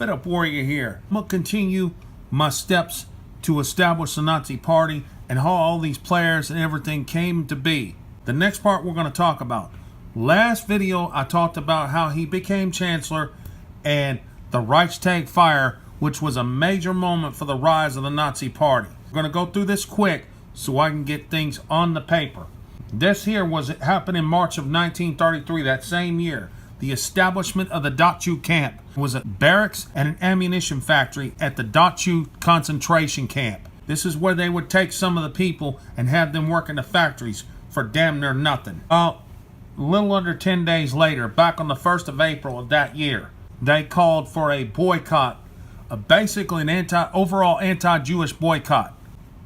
Fed Up Warrior here. I'm going to continue my steps to establish the Nazi Party and how all these players and everything came to be. The next part we're going to talk about. Last video I talked about how he became Chancellor and the Reichstag fire, which was a major moment for the rise of the Nazi Party. We're going to go through this quick so I can get things on the paper. This here happened in March of 1933, that same year. The establishment of the WW2 camp was a barracks and an ammunition factory at the WW2 concentration camp. This is where they would take some of the people and have them work in the factories for damn near nothing. A little under 10 days later, back on the 1st of April of that year, they called for a boycott, basically an overall anti-Jewish boycott.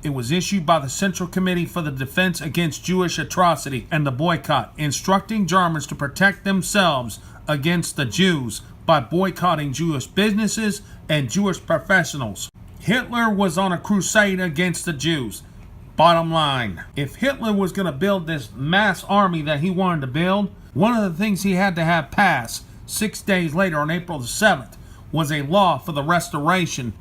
It was issued by the Central Committee for the Defense Against Jewish Atrocity and the boycott, instructing Germans to protect themselves against the Jews by boycotting Jewish businesses and Jewish professionals. Hitler was on a crusade against the Jews. Bottom line, if Hitler was going to build this mass army that he wanted to build, one of the things he had to have passed 6 days later on April the 7th was a law for the restoration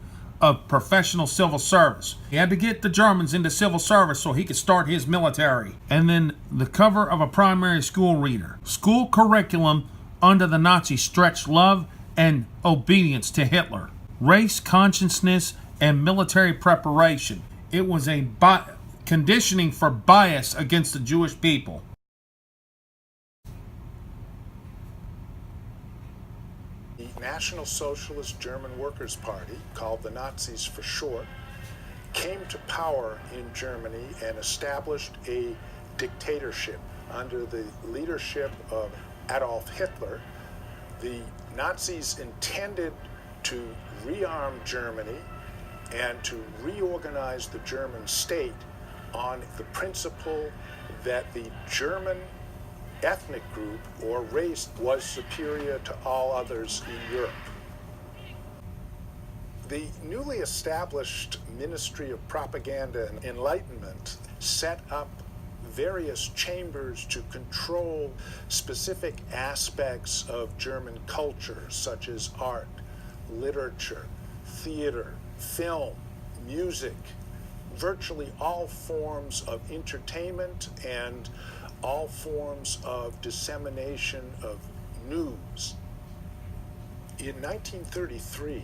of professional civil service. He had to get the Germans into civil service so he could start his military. And then the cover of a primary school reader. School curriculum under the Nazis stretched love and obedience to Hitler. Race consciousness and military preparation. It was a conditioning for bias against the Jewish people. The National Socialist German Workers' Party, called the Nazis for short, came to power in Germany and established a dictatorship under the leadership of Adolf Hitler. The Nazis intended to rearm Germany and to reorganize the German state on the principle that the German ethnic group or race was superior to all others in Europe. The newly established Ministry of Propaganda and Enlightenment set up various chambers to control specific aspects of German culture, such as art, literature, theater, film, music, virtually all forms of entertainment and all forms of dissemination of news. In 1933,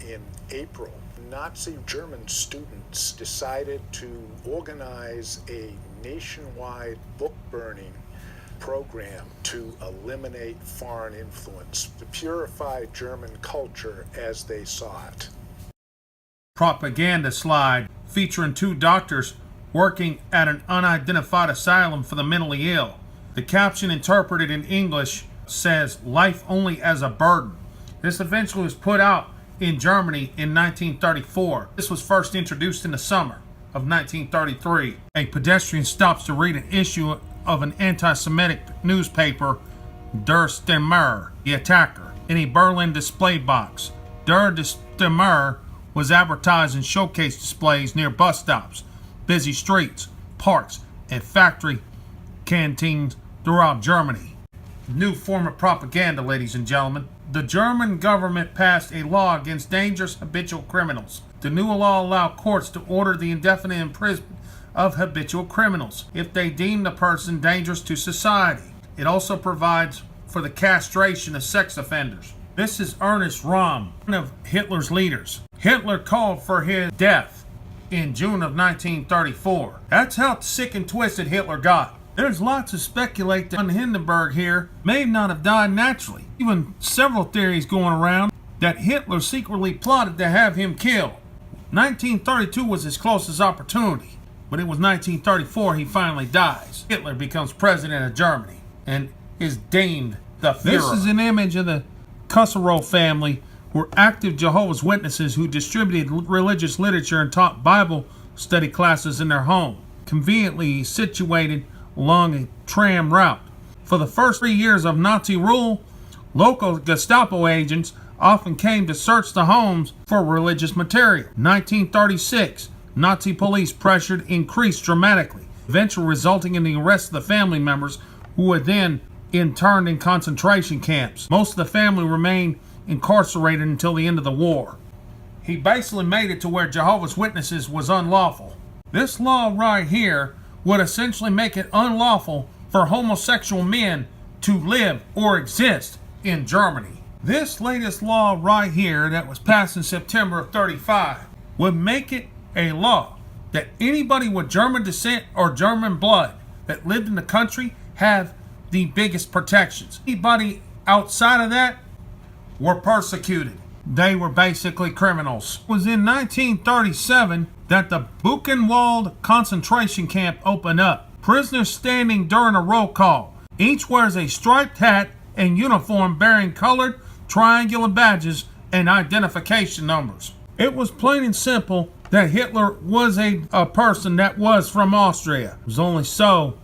in April, Nazi German students decided to organize a nationwide book burning program to eliminate foreign influence, to purify German culture as they saw it. Propaganda slide featuring 2 doctors working at an unidentified asylum for the mentally ill. The caption, interpreted in English, says, "Life only as a burden." This eventually was put out in Germany in 1934. This was first introduced in the summer of 1933. A pedestrian stops to read an issue of an anti-Semitic newspaper, Der Stürmer, the attacker, in a Berlin display box. Der Stürmer was advertised in showcase displays near bus stops, busy streets, parks, and factory canteens throughout Germany. New form of propaganda, ladies and gentlemen. The German government passed a law against dangerous habitual criminals. The new law allowed courts to order the indefinite imprisonment of habitual criminals if they deem the person dangerous to society. It also provides for the castration of sex offenders. This is Ernest Röhm, one of Hitler's leaders. Hitler called for his death in June of 1934. That's how sick and twisted Hitler got. There's lots of speculate that von Hindenburg here may not have died naturally. Even several theories going around that Hitler secretly plotted to have him killed. 1932 was his closest opportunity, but it was 1934 he finally dies. Hitler becomes president of Germany and is deemed the Führer. This is an image of the Kusserow family, were active Jehovah's Witnesses who distributed religious literature and taught Bible study classes in their home, conveniently situated along a tram route. For the first 3 years of Nazi rule, local Gestapo agents often came to search the homes for religious material. 1936, Nazi police pressure increased dramatically, eventually resulting in the arrest of the family members who were then interned in concentration camps. Most of the family remained incarcerated until the end of the war. He basically made it to where Jehovah's Witnesses was unlawful. This law right here would essentially make it unlawful for homosexual men to live or exist in Germany. This latest law right here that was passed in September of 35 would make it a law that anybody with German descent or German blood that lived in the country have the biggest protections. Anybody outside of that were persecuted. They were basically criminals. It was in 1937 that the Buchenwald concentration camp opened up. Prisoners standing during a roll call. Each wears a striped hat and uniform bearing colored triangular badges and identification numbers. It was plain and simple that Hitler was a person that was from Austria. It was only so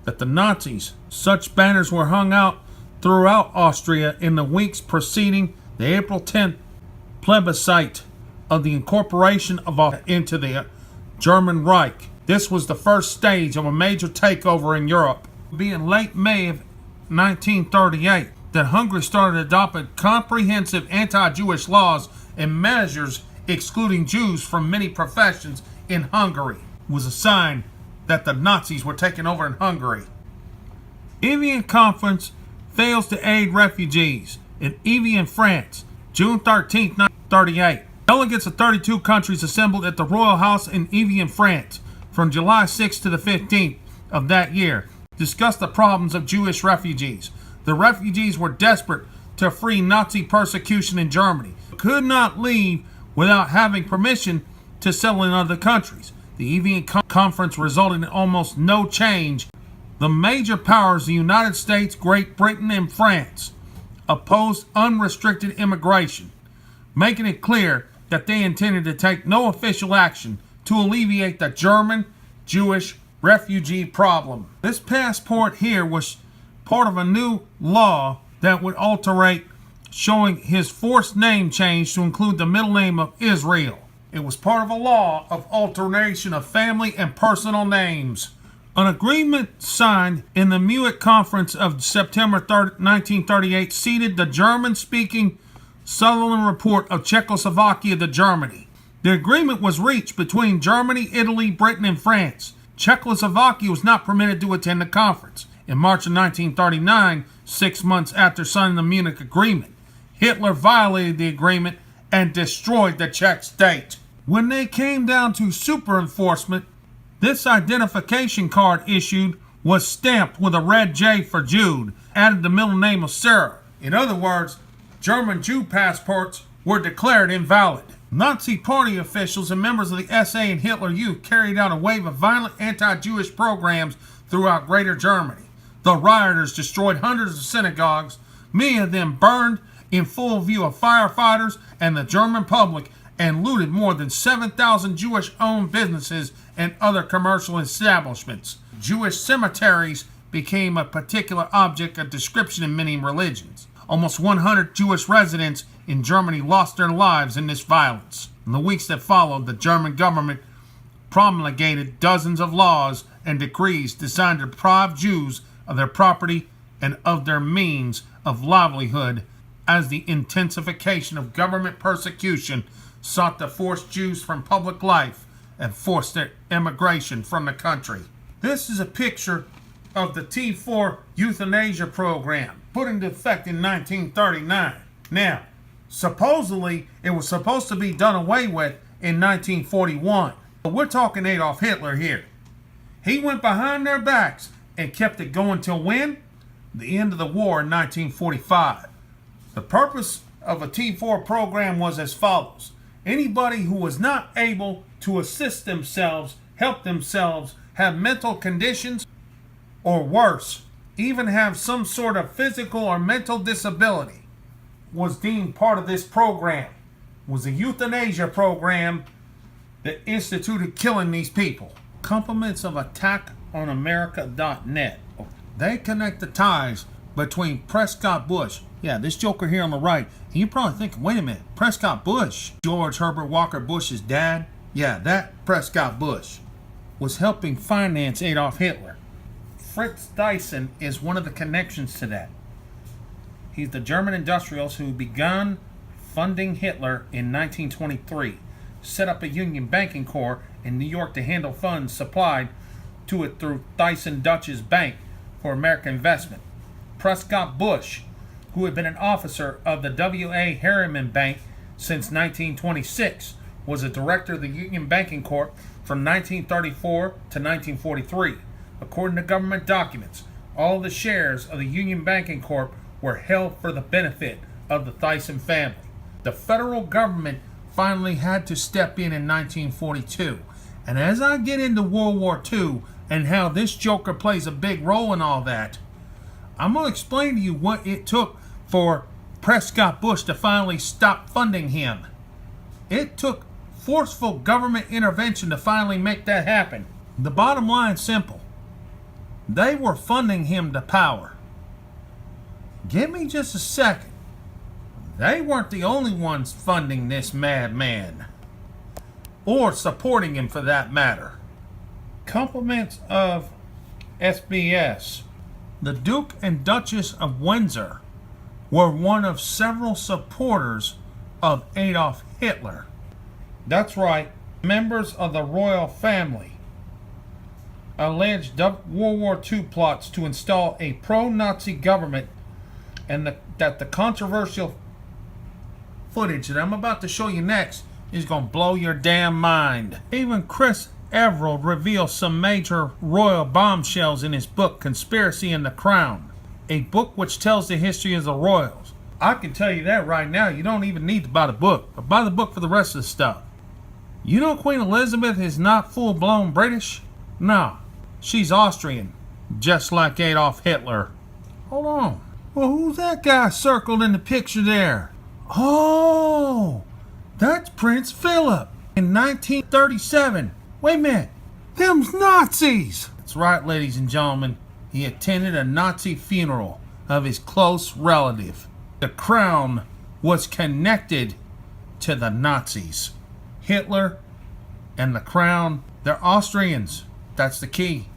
that the Nazis, such banners were hung out throughout Austria in the weeks preceding the April 10th plebiscite of the incorporation of into the German Reich. This was the first stage of a major takeover in Europe. It would be in late May of 1938 that Hungary started adopting comprehensive anti-Jewish laws and measures excluding Jews from many professions in Hungary. It was a sign that the Nazis were taking over in Hungary. Evian Conference fails to aid refugees in Evian, France, June 13, 1938. Delegates of 32 countries assembled at the Royal House in Evian, France, from July 6th to the 15th of that year, discussed the problems of Jewish refugees. The refugees were desperate to flee Nazi persecution in Germany, but could not leave without having permission to settle in other countries. The Evian Conference resulted in almost no change. The major powers, the United States, Great Britain, and France, opposed unrestricted immigration, making it clear that they intended to take no official action to alleviate the German Jewish refugee problem. This passport here was part of a new law that would alterate, showing his forced name change to include the middle name of Israel. It was part of a law of alternation of family and personal names. An agreement signed in the Munich Conference of September 1938 ceded the German-speaking Sutherland Report of Czechoslovakia to Germany. The agreement was reached between Germany, Italy, Britain, and France. Czechoslovakia was not permitted to attend the conference. In March of 1939, 6 months after signing the Munich Agreement, Hitler violated the agreement and destroyed the Czech state. When they came down to super enforcement, this identification card issued was stamped with a red J for Jude, added the middle name of Sarah. In other words, German Jew passports were declared invalid. Nazi party officials and members of the SA and Hitler Youth carried out a wave of violent anti-Jewish programs throughout Greater Germany. The rioters destroyed hundreds of synagogues, many of them burned in full view of firefighters and the German public, and looted more than 7,000 Jewish-owned businesses and other commercial establishments. Jewish cemeteries became a particular object of description in many religions. Almost 100 Jewish residents in Germany lost their lives in this violence. In the weeks that followed, the German government promulgated dozens of laws and decrees designed to deprive Jews of their property and of their means of livelihood, as the intensification of government persecution sought to force Jews from public life and force their emigration from the country. This is a picture of the T4 euthanasia program put into effect in 1939. Now, supposedly it was supposed to be done away with in 1941. But we're talking Adolf Hitler here. He went behind their backs and kept it going till when? The end of the war in 1945. The purpose of a T4 program was as follows. Anybody who was not able to assist themselves, help themselves, have mental conditions, or worse, even have some sort of physical or mental disability, was deemed part of this program. It was a euthanasia program that instituted killing these people. Compliments of attackonamerica.net. They connect the ties between Prescott Bush. Yeah, this joker here on the right. And you're probably thinking, wait a minute, Prescott Bush, George Herbert Walker Bush's dad? Yeah, that Prescott Bush was helping finance Adolf Hitler. Fritz Dyson is one of the connections to that. He's the German industrialist who began funding Hitler in 1923, set up a Union banking corps in New York to handle funds supplied to it through Thyssen-Dutch's Bank for American Investment. Prescott Bush, who had been an officer of the W.A. Harriman Bank since 1926, was a director of the Union Banking Corp from 1934 to 1943. According to government documents, all the shares of the Union Banking Corp were held for the benefit of the Thyssen family. The federal government finally had to step in 1942. And as I get into World War II and how this joker plays a big role in all that, I'm going to explain to you what it took for Prescott Bush to finally stop funding him. It took forceful government intervention to finally make that happen. The bottom line is simple. They were funding him to power. Give me just a second. They weren't the only ones funding this madman, or supporting him for that matter. Compliments of SBS. The Duke and Duchess of Windsor were one of several supporters of Adolf Hitler. That's right, members of the royal family alleged World War II plots to install a pro-Nazi government, and that the controversial footage that I'm about to show you next is going to blow your damn mind. Even Chris Everett reveals some major royal bombshells in his book Conspiracy in the Crown, a book which tells the history of the royals. I can tell you that right now, you don't even need to buy the book, but buy the book for the rest of the stuff. You know Queen Elizabeth is not full-blown British? No, she's Austrian, just like Adolf Hitler. Hold on. Well, who's that guy circled in the picture there? Oh, that's Prince Philip. In 1937. Wait a minute. Them's Nazis. That's right, ladies and gentlemen. He attended a Nazi funeral of his close relative. The crown was connected to the Nazis. Hitler and the crown, they're Austrians. That's the key.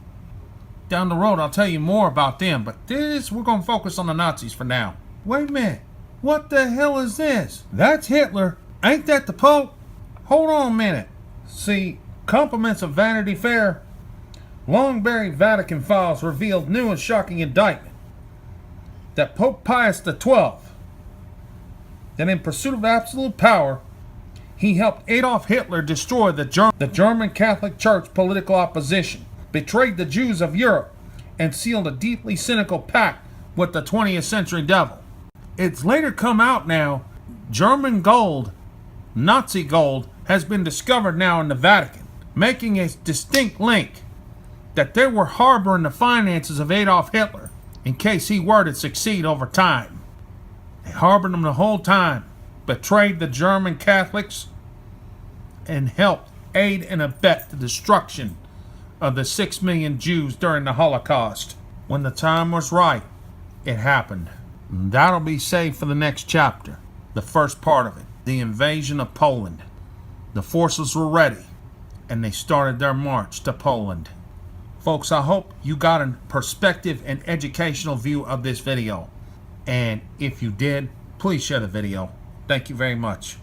Down the road, I'll tell you more about them, but we're going to focus on the Nazis for now. Wait a minute. What the hell is this? That's Hitler. Ain't that the Pope? Hold on a minute. See, compliments of Vanity Fair. Long-buried Vatican files revealed new and shocking indictment that Pope Pius XII, that in pursuit of absolute power, he helped Adolf Hitler destroy the German Catholic Church political opposition, betrayed the Jews of Europe, and sealed a deeply cynical pact with the 20th century devil. It's later come out now, German gold, Nazi gold, has been discovered now in the Vatican, making a distinct link that they were harboring the finances of Adolf Hitler in case he were to succeed over time. They harbored him the whole time, betrayed the German Catholics, and helped aid and abet the destruction of the 6 million Jews during the Holocaust. When the time was right, it happened. And that'll be saved for the next chapter, the first part of it, the invasion of Poland. The forces were ready, and they started their march to Poland. Folks, I hope you got a perspective and educational view of this video. And if you did, please share the video. Thank you very much.